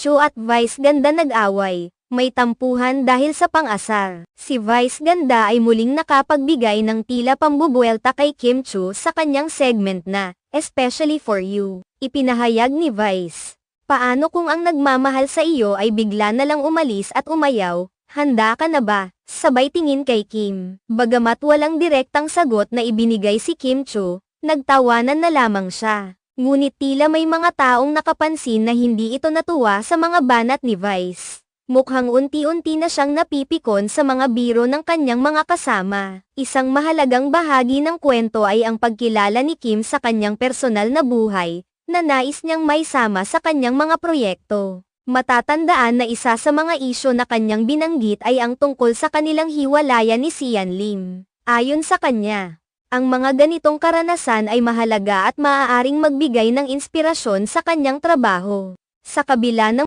Cho at Vice Ganda nag-away, may tampuhan dahil sa pang-asar. Si Vice Ganda ay muling nakapagbigay ng tila pambubuelta kay Kim Cho sa kanyang segment na, Especially for You. Ipinahayag ni Vice, paano kung ang nagmamahal sa iyo ay bigla na lang umalis at umayaw, handa ka na ba? Sabay tingin kay Kim. Bagamat walang direktang sagot na ibinigay si Kim Cho, nagtawanan na lamang siya. Ngunit tila may mga taong nakapansin na hindi ito natuwa sa mga banat ni Vice. Mukhang unti-unti na siyang napipikon sa mga biro ng kanyang mga kasama. Isang mahalagang bahagi ng kwento ay ang pagkilala ni Kim sa kanyang personal na buhay, na nais niyang maisama sa kanyang mga proyekto. Matatandaan na isa sa mga isyo na kanyang binanggit ay ang tungkol sa kanilang hiwalayan ni Sian Lim. Ayon sa kanya, ang mga ganitong karanasan ay mahalaga at maaaring magbigay ng inspirasyon sa kanyang trabaho. Sa kabila ng